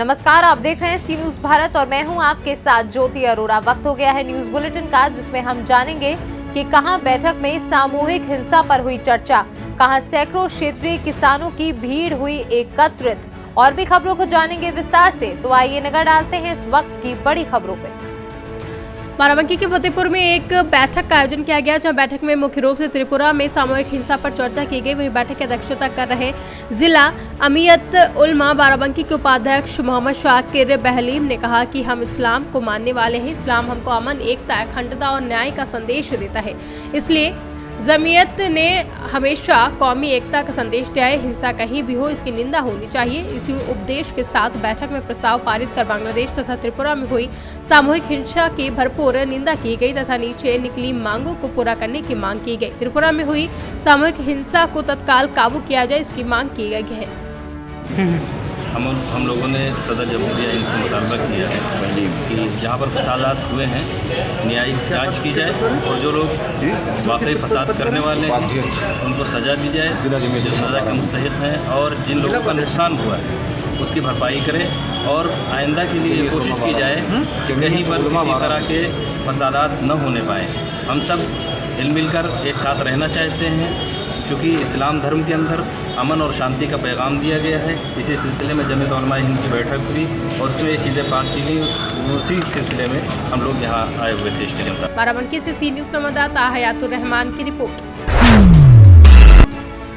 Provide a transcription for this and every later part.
नमस्कार, आप देख रहे हैं सी न्यूज भारत और मैं हूं आपके साथ ज्योति अरोड़ा। वक्त हो गया है न्यूज बुलेटिन का, जिसमें हम जानेंगे कि कहां बैठक में सामूहिक हिंसा पर हुई चर्चा, कहां सैकड़ों क्षेत्रीय किसानों की भीड़ हुई एकत्रित। और भी खबरों को जानेंगे विस्तार से, तो आइए नजर डालते हैं इस वक्त की बड़ी खबरों पे। बाराबंकी के फतेहपुर में एक बैठक का आयोजन किया गया, जहां बैठक में मुख्य रूप से त्रिपुरा में सामूहिक हिंसा पर चर्चा की गई। वहीं बैठक की अध्यक्षता कर रहे जिला अमीयत उलमा बाराबंकी के उपाध्यक्ष मोहम्मद शाकिर बहलीम ने कहा कि हम इस्लाम को मानने वाले हैं। इस्लाम हमको अमन, एकता, अखंडता और न्याय का संदेश देता है। इसलिए जमीयत ने हमेशा कौमी एकता का संदेश दिया है। हिंसा कहीं भी हो, इसकी निंदा होनी चाहिए। इसी उपदेश के साथ बैठक में प्रस्ताव पारित कर बांग्लादेश तथा त्रिपुरा में हुई सामूहिक हिंसा की भरपूर निंदा की गई तथा नीचे निकली मांगों को पूरा करने की मांग की गई। त्रिपुरा में हुई सामूहिक हिंसा को तत्काल काबू किया जाए, इसकी मांग की गई है। हम लोगों ने सदर जमहूरिया इनसे मुतालबा किया है कि जहाँ पर फसादात हुए हैं न्यायिक जांच की जाए और जो लोग वाकई फसाद करने वाले हैं उनको सज़ा दी जाए, जो सज़ा के मुस्तहिक हैं, और जिन लोगों का नुकसान हुआ है उसकी भरपाई करें। और आइंदा के लिए ये कोशिश की जाए कि कहीं पर किसी तरह के फसादात न होने पाए। हम सब हिल मिलकर एक साथ रहना चाहते हैं, क्योंकि इस्लाम धर्म के अंदर अमन और शांति का पैगाम दिया गया है। इसी सिलसिले में जमीयत उलमा हिंद की बैठक हुई और उसमें ये चीज़ें पास की गई। उसी सिलसिले में हम लोग यहाँ आए हुए थे इसके लिए। बाराबंकी से सी न्यूज संवाददाता हयातुर रहमान की रिपोर्ट।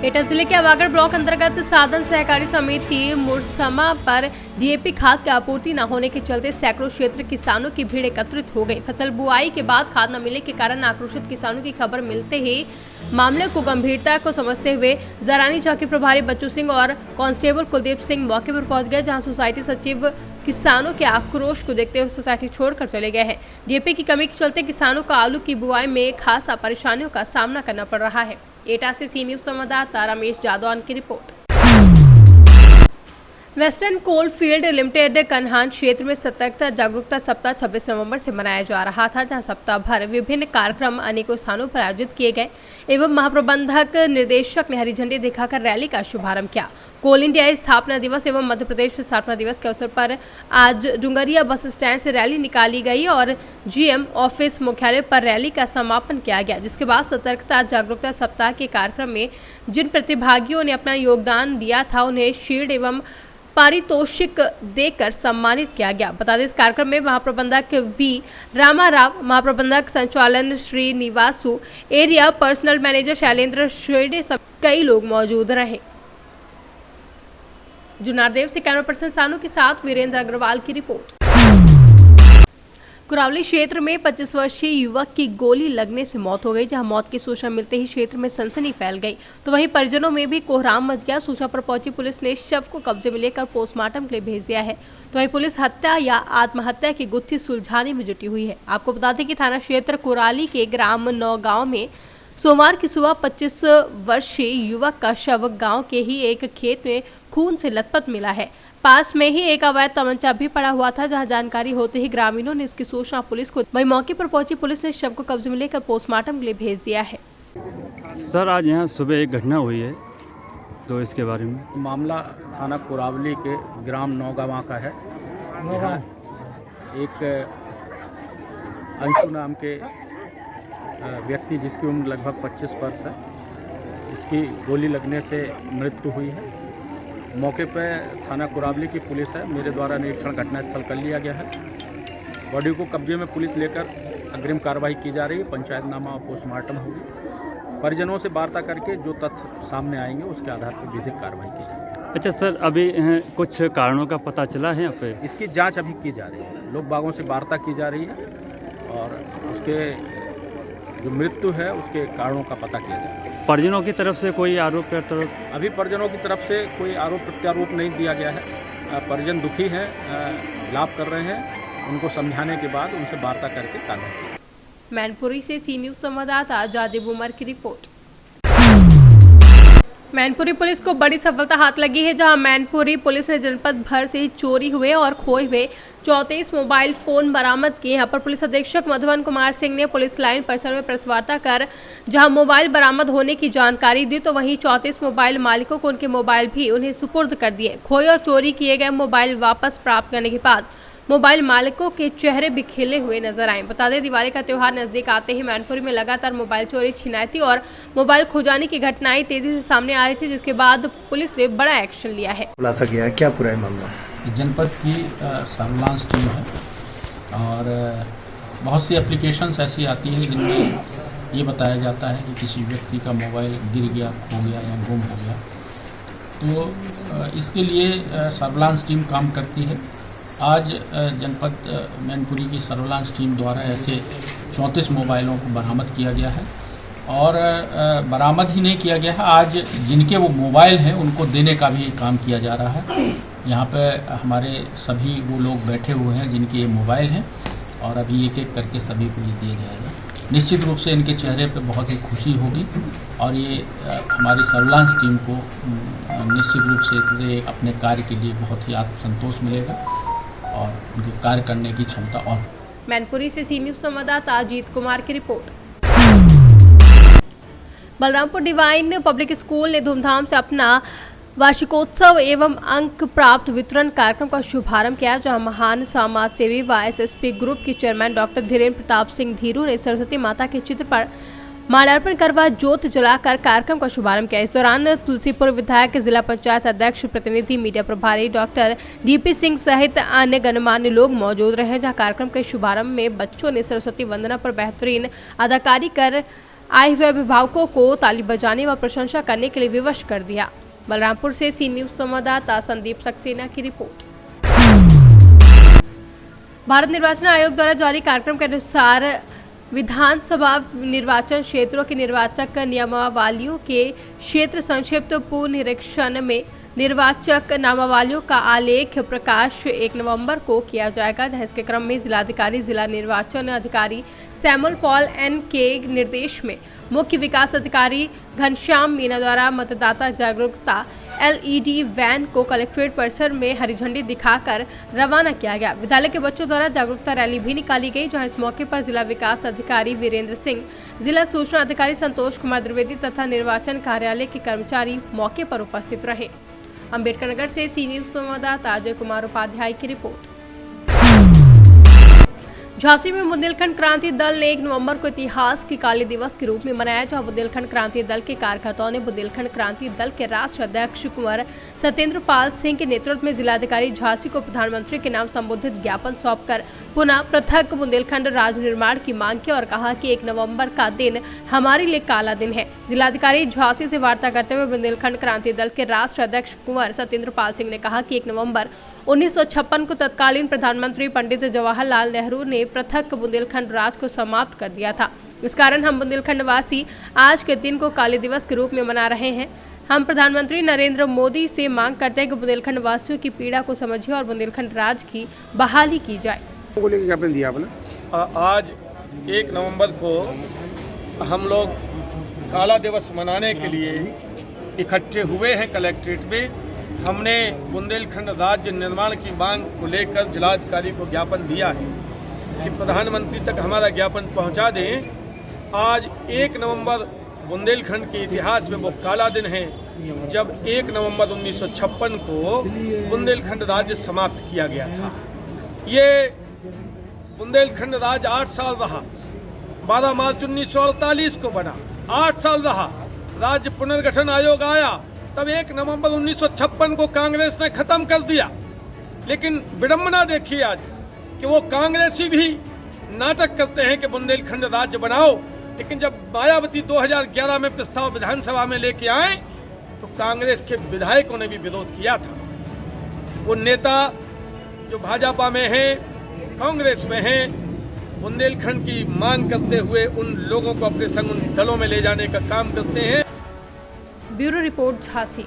एटा जिले के अवागढ़ ब्लॉक अंतर्गत साधन सहकारी समिति मुरसमा पर डीएपी खाद की आपूर्ति न होने के चलते सैकड़ों क्षेत्र किसानों की भीड़ एकत्रित हो गई। फसल बुआई के बाद खाद न मिलने के कारण आक्रोशित किसानों की खबर मिलते ही मामले को गंभीरता को समझते हुए जरानी चौकी प्रभारी बच्चू सिंह और कांस्टेबल कुलदीप सिंह मौके पर पहुंच गए, जहां सोसाइटी सचिव किसानों के आक्रोश को देखते हुए सोसाइटी छोड़कर चले गए हैं। डीएपी की कमी के चलते किसानों को आलू की बुआई में खासा परेशानियों का सामना करना पड़ रहा है। एटा से सी न्यूज संवाददाता रमेश जादौन की report. Western Coal Field Limited Kanhan क्षेत्र में सतर्कता जागरूकता सप्ताह 26 नवंबर से मनाया जा रहा था, जहां सप्ताह भर विभिन्न कार्यक्रम अनेकों स्थानों पर आयोजित किए गए एवं महाप्रबंधक निर्देशक ने हरी झंडी दिखाकर रैली का शुभारंभ किया। कोल इंडिया स्थापना दिवस एवं मध्य प्रदेश स्थापना दिवस के अवसर पर आज डुंगरिया बस स्टैंड से रैली निकाली गई और जीएम ऑफिस मुख्यालय पर रैली का समापन किया गया, जिसके बाद सतर्कता जागरूकता सप्ताह के कार्यक्रम में जिन प्रतिभागियों ने अपना योगदान दिया था उन्हें शील्ड एवं पारितोषिक देकर सम्मानित किया गया। बता दें, इस कार्यक्रम में महाप्रबंधक वी रामाराव, महाप्रबंधक संचालन श्रीनिवासु, एरिया पर्सनल मैनेजर शैलेंद्र श्रेष्ठ समेत कई लोग मौजूद रहे। जुनारदेव से कैमरा पर्सन सानू के साथ वीरेंद्र अग्रवाल की रिपोर्ट। कुरावली क्षेत्र में 25 वर्षीय युवक की गोली लगने से मौत हो गई, जहां मौत की सूचना मिलते ही क्षेत्र में सनसनी फैल गई, तो वहीं परिजनों में भी कोहराम मच गया। सूचना पर पहुंची पुलिस ने शव को कब्जे में लेकर पोस्टमार्टम के लिए भेज दिया है, तो वहीं पुलिस हत्या या आत्महत्या की गुत्थी सुलझाने में जुटी हुई है। आपको बता दें कि थाना क्षेत्र कुराली के ग्राम नौगांव में सोमवार की सुबह 25 वर्षीय युवक का शव गांव के ही एक खेत में खून से लथपथ मिला है। पास में ही एक अवैध तमंचा भी पड़ा हुआ था, जहां जानकारी होते ही ग्रामीणों ने इसकी सूचना पुलिस को, वहीं मौके पर पहुंची पुलिस ने शव को कब्जे में लेकर पोस्टमार्टम के लिए भेज दिया है। सर, आज यहाँ सुबह एक घटना हुई है, तो इसके बारे में मामला थाना कुरावली के ग्राम नौगावा का है। यहाँ एक अंशु नाम के व्यक्ति जिसकी उम्र लगभग 25 वर्ष है, इसकी गोली लगने से मृत्यु हुई है। मौके पर थाना कुरावली की पुलिस है, मेरे द्वारा निरीक्षण घटनास्थल कर लिया गया है। बॉडी को कब्जे में पुलिस लेकर अग्रिम कार्रवाई की जा रही है। पंचायतनामा और पोस्टमार्टम होगी। परिजनों से वार्ता करके जो तथ्य सामने आएंगे उसके आधार पर विधिक कार्रवाई की जाएगी। अच्छा सर, अभी कुछ कारणों का पता चला है यहाँ पे? इसकी जांच अभी की जा रही है, लोग बागों से वार्ता की जा रही है और उसके जो मृत्यु है उसके कारणों का पता किया जाएगा। परिजनों की तरफ से कोई आरोप प्रत्यारोप? अभी परिजनों की तरफ से कोई आरोप प्रत्यारोप नहीं दिया गया है। परिजन दुखी हैं, विलाप कर रहे हैं, उनको समझाने के बाद उनसे वार्ता करके कार्रवाई। मैनपुरी से सी न्यूज संवाददाता जाजिब उमर की रिपोर्ट। मैनपुरी पुलिस को बड़ी सफलता हाथ लगी है, जहां मैनपुरी पुलिस ने जनपद भर से चोरी हुए और खोए हुए 34 मोबाइल फोन बरामद किए। यहां पर पुलिस अधीक्षक मधुवन कुमार सिंह ने पुलिस लाइन परिसर में प्रेस वार्ता कर जहां मोबाइल बरामद होने की जानकारी दी, तो वहीं 34 मोबाइल मालिकों को उनके मोबाइल भी उन्हें सुपुर्द कर दिए। खोए और चोरी किए गए मोबाइल वापस प्राप्त करने के बाद मोबाइल मालिकों के चेहरे भी खिले हुए नजर आए। बता दें, दिवाली का त्यौहार नजदीक आते ही मैनपुरी में लगातार मोबाइल चोरी, छिनैती और मोबाइल खो जाने की घटनाएं तेजी से सामने आ रही थी, जिसके बाद पुलिस ने बड़ा एक्शन लिया है। खुलासा किया है, क्या पूरा है मामला? जनपद की सर्विलांस टीम है और बहुत सी एप्लीकेशंस ऐसी आती हैं जिनमें ये बताया जाता है कि किसी व्यक्ति का मोबाइल गिर गया, खो गया या गुम हो गया। तो इसके लिए सर्विलांस टीम काम करती है। आज जनपद मैनपुरी की सर्विलांस टीम द्वारा ऐसे 34 मोबाइलों को बरामद किया गया है और बरामद ही नहीं किया गया है, आज जिनके वो मोबाइल हैं उनको देने का भी काम किया जा रहा है। यहाँ पे हमारे सभी वो लोग बैठे हुए हैं जिनके ये मोबाइल हैं और अभी एक एक करके सभी को ये दिया जाएगा। निश्चित रूप से इनके चेहरे पे बहुत ही खुशी होगी और ये हमारी सर्विलांस टीम को निश्चित रूप से अपने कार्य के लिए बहुत ही आत्मसंतोष मिलेगा और उनके कार्य करने की क्षमता और। मैनपुरी से सी न्यूज संवाददाता अजीत कुमार की report. Balrampur divine public school ने धूमधाम से अपना वार्षिकोत्सव एवं अंक प्राप्त वितरण कार्यक्रम का शुभारंभ किया, जहां महान समाज सेवी व एसएसपी ग्रुप के चेयरमैन डॉक्टर धीरेन्द्र प्रताप सिंह धीरू ने सरस्वती माता के चित्र पर माल्यार्पण करवा ज्योत जलाकर कार्यक्रम का शुभारंभ किया। इस दौरान तुलसीपुर विधायक, जिला पंचायत अध्यक्ष, प्रतिनिधि, मीडिया प्रभारी डॉक्टर डीपी सिंह सहित अन्य गणमान्य लोग मौजूद रहे। जहां कार्यक्रम के शुभारंभ में बच्चों ने सरस्वती वंदना पर बेहतरीन अदाकारी कर आए हुए अभिभावकों को ताली बजाने व प्रशंसा करने के लिए विवश कर दिया। बलरामपुर से सी न्यूज संवाददाता संदीप सक्सेना की रिपोर्ट। भारत निर्वाचन आयोग द्वारा जारी कार्यक्रम के अनुसार विधानसभा निर्वाचन क्षेत्रों के निर्वाचक नियमावलियों के क्षेत्र संक्षिप्त पुनरीक्षण में निर्वाचक नामावलियों का आलेख प्रकाश 1 नवंबर को किया जाएगा, जहां इसके क्रम में जिलाधिकारी, जिला निर्वाचन अधिकारी सैमुअल पॉल एन के निर्देश में मुख्य विकास अधिकारी घनश्याम मीना द्वारा मतदाता जागरूकता एलईडी वैन को कलेक्ट्रेट परिसर में हरी झंडी दिखाकर रवाना किया गया। विद्यालय के बच्चों द्वारा जागरूकता रैली भी निकाली गई, जहां इस मौके पर जिला विकास अधिकारी वीरेंद्र सिंह, जिला सूचना अधिकारी संतोष कुमार द्विवेदी तथा निर्वाचन कार्यालय के कर्मचारी मौके पर उपस्थित रहे। अम्बेडकर नगर से सी न्यूज संवाददाता अजय कुमार उपाध्याय की रिपोर्ट। झांसी में बुंदेलखंड क्रांति दल ने 1 नवंबर को इतिहास की काले दिवस के रूप में मनाया, जहां बुंदेलखंड क्रांति दल के कार्यकर्ताओं ने बुंदेलखंड क्रांति दल के राष्ट्रीय अध्यक्ष कुंवर सत्येंद्र पाल सिंह के नेतृत्व में जिलाधिकारी झांसी को प्रधानमंत्री के नाम संबोधित ज्ञापन सौंपकर पुनः पृथक बुंदेलखंड राज्य निर्माण की मांग की और कहा कि 1 नवंबर का दिन हमारे लिए काला दिन है। जिलाधिकारी झांसी से वार्ता करते हुए बुंदेलखंड क्रांति दल के राष्ट्रीय अध्यक्ष कुंवर सत्येंद्र पाल सिंह ने कहा कि 1 नवंबर 1956 को तत्कालीन प्रधानमंत्री पंडित जवाहरलाल नेहरू ने पृथक बुंदेलखंड राज को समाप्त कर दिया था। इस कारण हम बुंदेलखंड वासी आज के दिन को काले दिवस के रूप में मना रहे हैं। हम प्रधानमंत्री नरेंद्र मोदी से मांग करते हैं कि बुंदेलखंड वासियों की पीड़ा को समझिए और बुंदेलखंड राज की बहाली की जाए। दिया आपने? आज 1 नवंबर को हम लोग काला दिवस मनाने के लिए इकट्ठे हुए हैं कलेक्ट्रेट में। हमने बुंदेलखंड राज्य निर्माण की मांग को लेकर जिलाधिकारी को ज्ञापन दिया है कि प्रधानमंत्री तक हमारा ज्ञापन पहुंचा दें। आज 1 नवंबर बुंदेलखंड के इतिहास में वो काला दिन है जब 1 नवंबर 1956 को बुंदेलखंड राज्य समाप्त किया गया था। ये बुंदेलखंड राज्य 8 साल रहा, 12 मार्च 1948 को बना, 8 साल रहा। राज्य पुनर्गठन आयोग आया, तब 1 नवंबर 1956 को कांग्रेस ने खत्म कर दिया। लेकिन विडंबना देखिए आज कि वो कांग्रेसी भी नाटक करते हैं कि बुंदेलखंड राज्य बनाओ, लेकिन जब मायावती 2011 में प्रस्ताव विधानसभा में लेके आए तो कांग्रेस के विधायकों ने भी विरोध किया था। वो नेता जो भाजपा में हैं, कांग्रेस में हैं, बुंदेलखंड की मांग करते हुए उन लोगों को अपने संग उन दलों में ले जाने का काम करते हैं। Bureau report Jhansi.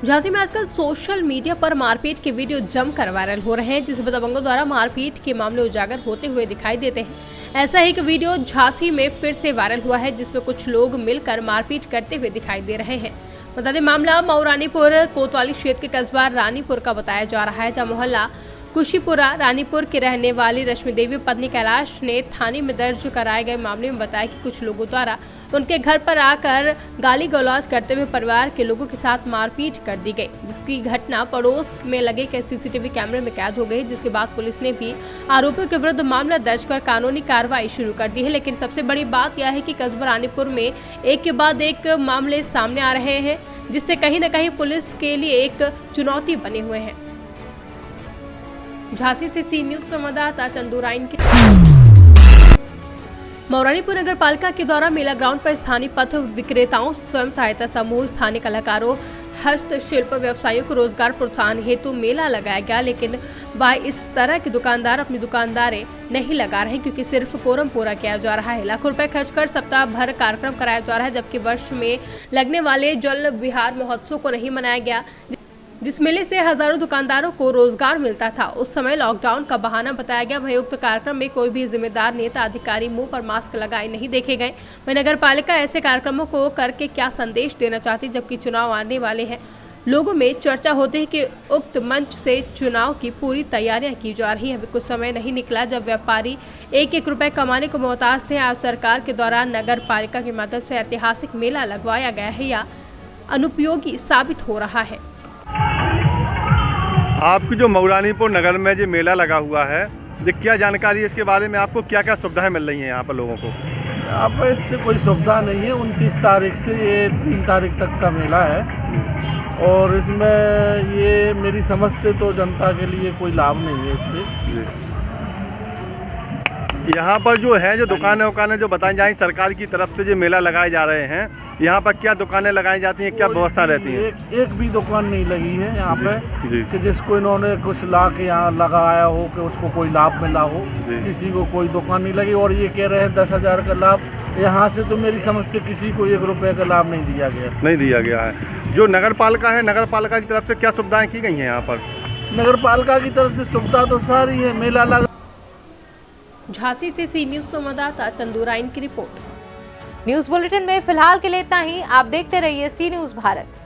झांसी में आजकल सोशल मीडिया पर मारपीट के वीडियो जमकर वायरल हो रहे हैं, जिसमें दबंगों द्वारा मारपीट के मामले उजागर होते हुए दिखाई देते हैं। ऐसा ही एक वीडियो झांसी में फिर से वायरल हुआ है, जिसमें कुछ लोग मिलकर मारपीट करते हुए दिखाई दे रहे हैं। बता दें, मामला मऊ रानीपुर कोतवाली क्षेत्र के कस्बा रानीपुर का बताया जा रहा है, जहां मोहल्ला कुशीपुरा रानीपुर की रहने वाली रश्मि देवी पत्नी कैलाश ने थाने में दर्ज कराए गए मामले में बताया कि कुछ लोगों द्वारा उनके घर पर आकर गाली गलौज करते हुए परिवार के लोगों के साथ मारपीट कर दी गई, जिसकी घटना पड़ोस में लगे सीसीटीवी कैमरे में कैद हो गई। जिसके बाद पुलिस ने भी आरोपियों के विरुद्ध मामला दर्ज कर कानूनी कार्रवाई शुरू कर दी है। लेकिन सबसे बड़ी बात यह है कि कस्बा रानीपुर में एक के बाद एक मामले सामने आ रहे हैं, जिससे कहीं न कहीं पुलिस के लिए एक चुनौती बने हुए हैं। झांसी से सी न्यूज संवाददाता चंदू राइन की। मऊ नगर पालिका के द्वारा मेला ग्राउंड पर स्थानीय पथ विक्रेताओं, स्वयं सहायता समूह, स्थानीय कलाकारों, हस्तशिल्प व्यवसायियों को रोजगार प्रोत्साहन हेतु मेला लगाया गया। लेकिन वह इस तरह के दुकानदार अपनी दुकानदारें नहीं लगा रहे, क्योंकि सिर्फ कोरम पूरा किया जा रहा है। लाखों रुपए खर्च कर सप्ताह भर कार्यक्रम कराया जा रहा है, जबकि वर्ष में लगने वाले जल विहार महोत्सव को नहीं मनाया गया, जिस मेले से हजारों दुकानदारों को रोजगार मिलता था। उस समय लॉकडाउन का बहाना बताया गया। वहीं उक्त कार्यक्रम में कोई भी जिम्मेदार नेता अधिकारी मुंह पर मास्क लगाए नहीं देखे गए। वहीं नगर पालिका ऐसे कार्यक्रमों को करके क्या संदेश देना चाहती, जबकि चुनाव आने वाले हैं। लोगों में चर्चा होती है कि उक्त मंच से चुनाव की पूरी तैयारियां की जा रही हैं। अभी कुछ समय नहीं निकला जब व्यापारी एक रुपए कमाने को मोहताज थे। आज सरकार के द्वारा नगर पालिका के माध्यम से ऐतिहासिक मेला लगवाया गया है, या अनुपयोगी साबित हो रहा है। आपकी जो मऊ रानीपुर नगर में जो मेला लगा हुआ है, ये क्या जानकारी है इसके बारे में? आपको क्या क्या सुविधाएं मिल रही हैं यहाँ पर लोगों को? यहाँ पर इससे कोई सुविधा नहीं है। 29 तारीख से ये 3 तारीख तक का मेला है, और इसमें ये मेरी समझ से तो जनता के लिए कोई लाभ नहीं है इससे। यहाँ पर जो है, जो दुकानें जो बताई जाएँ सरकार की तरफ से जो मेला लगाए जा रहे हैं, यहाँ पर क्या दुकानें लगाई जाती हैं, क्या व्यवस्था रहती है? एक भी दुकान नहीं लगी है यहाँ पे कि जिसको इन्होंने कुछ ला के यहाँ लगाया हो कि उसको कोई लाभ मिला हो। किसी को कोई दुकान नहीं लगी, और ये कह रहे हैं 10,000 का लाभ। यहाँ से तो मेरी समझ से किसी को 1 रुपये का लाभ नहीं दिया गया है। जो नगर पालिका है, नगर पालिका की तरफ से क्या सुविधाएँ की गई हैं यहाँ पर? नगर पालिका की तरफ से सुविधा तो सारी है। मेला लगा। झांसी से सी न्यूज संवाददाता चंदू राइन की रिपोर्ट। न्यूज बुलेटिन में फिलहाल के लिए इतना ही। आप देखते रहिए सी न्यूज भारत।